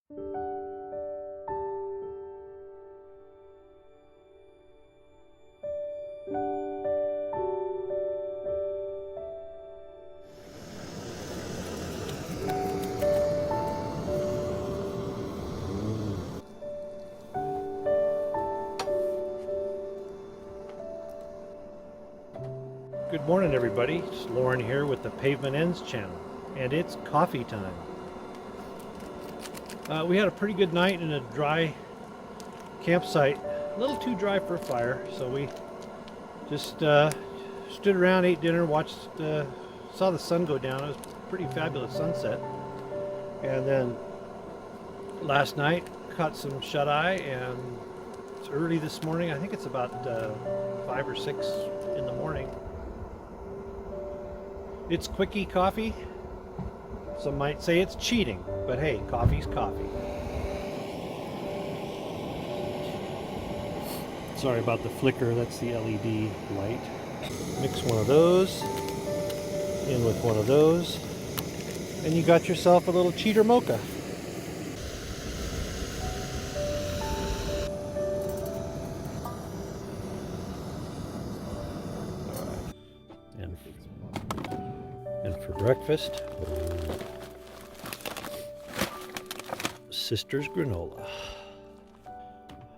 Good morning, everybody. It's Lauren here with the Pavement Ends channel, and it's coffee time. We had a pretty good night in a dry campsite. A little too dry for a fire, so we just stood around, ate dinner, watched, saw the sun go down. It was a pretty fabulous sunset. And then last night caught some shut-eye, and it's early this morning. I think it's about 5 or 6 in the morning. It's quickie coffee. Some might say it's cheating, but hey, coffee's coffee. Sorry about the flicker, that's the LED light. Mix one of those in with one of those, and you got yourself a little cheater mocha. And for breakfast, Sister's granola.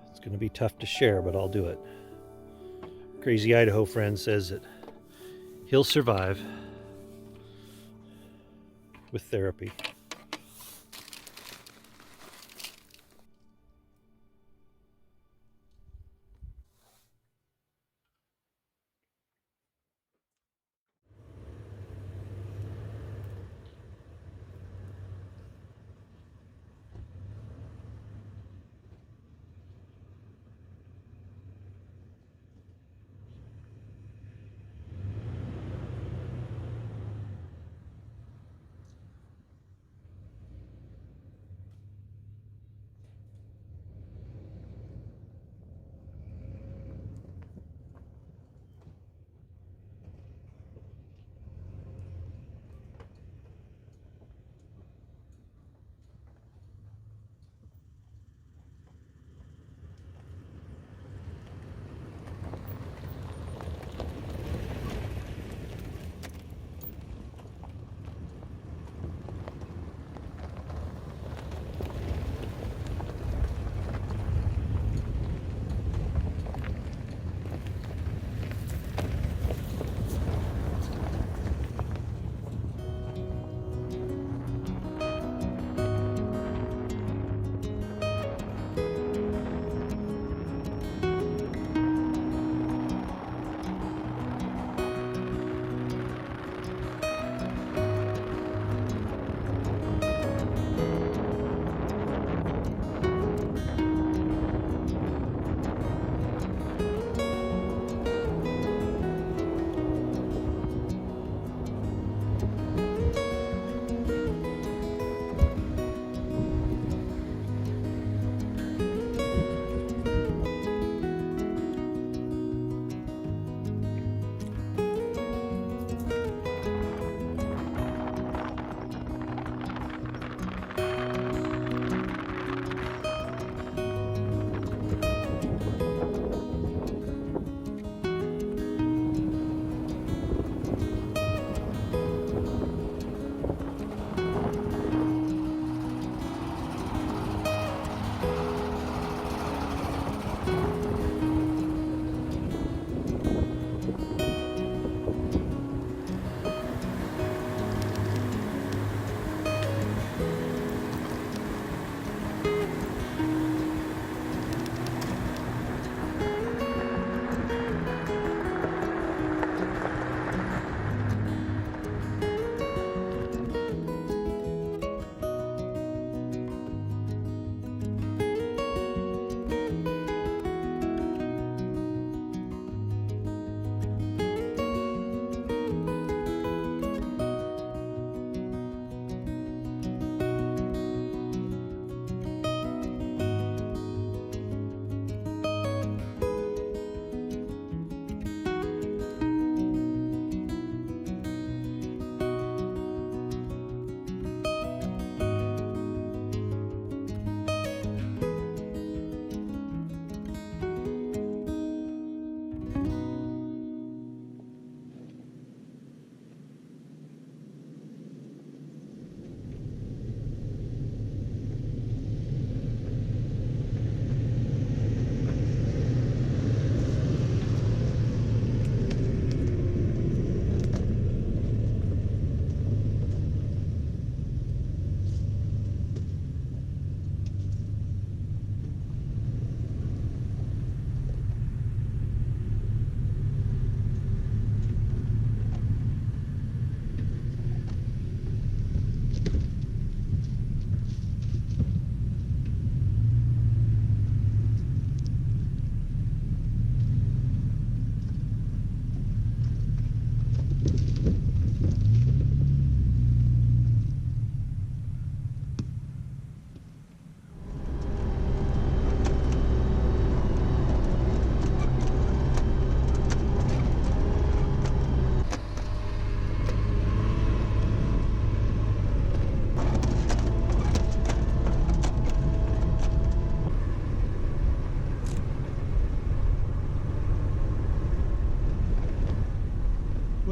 It's going to be tough to share, but I'll do it. Crazy Idaho friend says that he'll survive with therapy.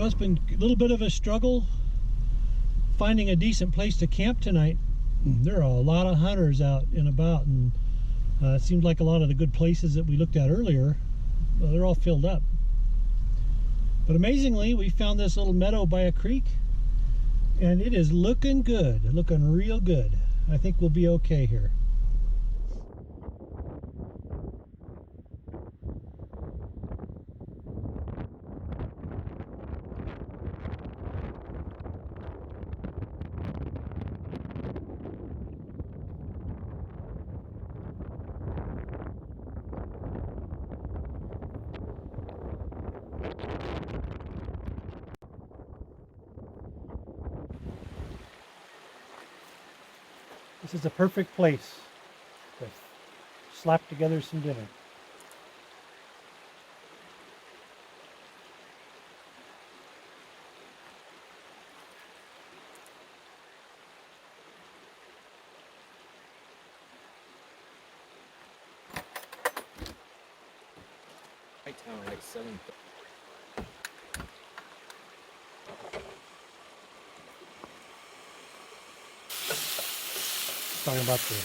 Well, it's been a little bit of a struggle finding a decent place to camp tonight. There are a lot of hunters out and about, and it seems like a lot of the good places that we looked at earlier, well, they're all filled up. But amazingly, we found this little meadow by a creek, and it is looking good, looking real good. I think we'll be okay here. This is a perfect place to slap together some dinner. Town like 7. Talking about the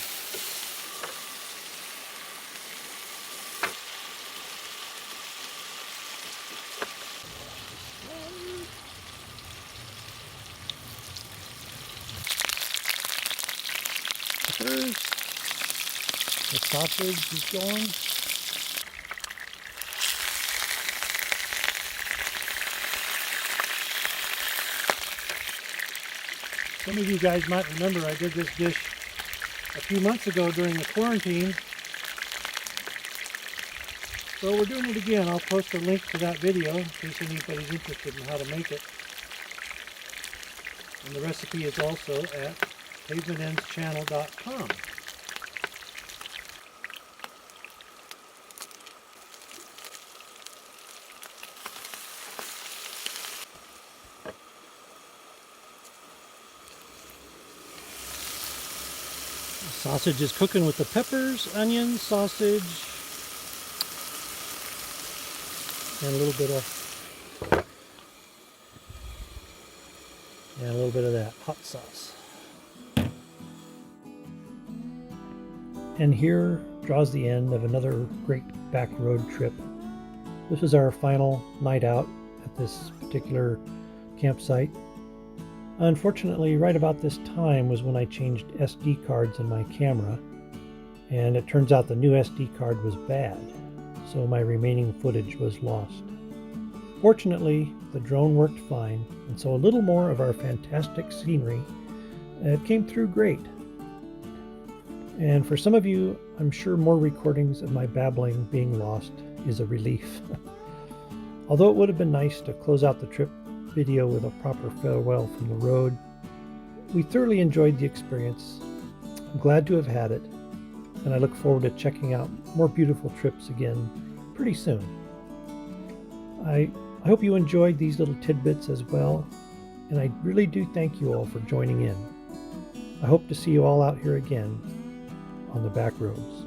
peppers. The sausage is going. Some of you guys might remember I did this dish a few months ago during the quarantine. So we're doing it again. I'll post a link to that video in case anybody's interested in how to make it. And the recipe is also at cavemanendschannel.com. Sausage is cooking with the peppers, onions, sausage, and a little bit of that hot sauce. And here draws the end of another great back road trip. This was our final night out at this particular campsite. Unfortunately, right about this time was when I changed SD cards in my camera, and it turns out the new SD card was bad, so my remaining footage was lost. Fortunately, the drone worked fine, and so a little more of our fantastic scenery came through great. And for some of you, I'm sure more recordings of my babbling being lost is a relief. Although it would have been nice to close out the trip video with a proper farewell from the road, we thoroughly enjoyed the experience. I'm glad to have had it, and I look forward to checking out more beautiful trips again pretty soon. I hope you enjoyed these little tidbits as well, and I really do thank you all for joining in. I hope to see you all out here again on the back roads.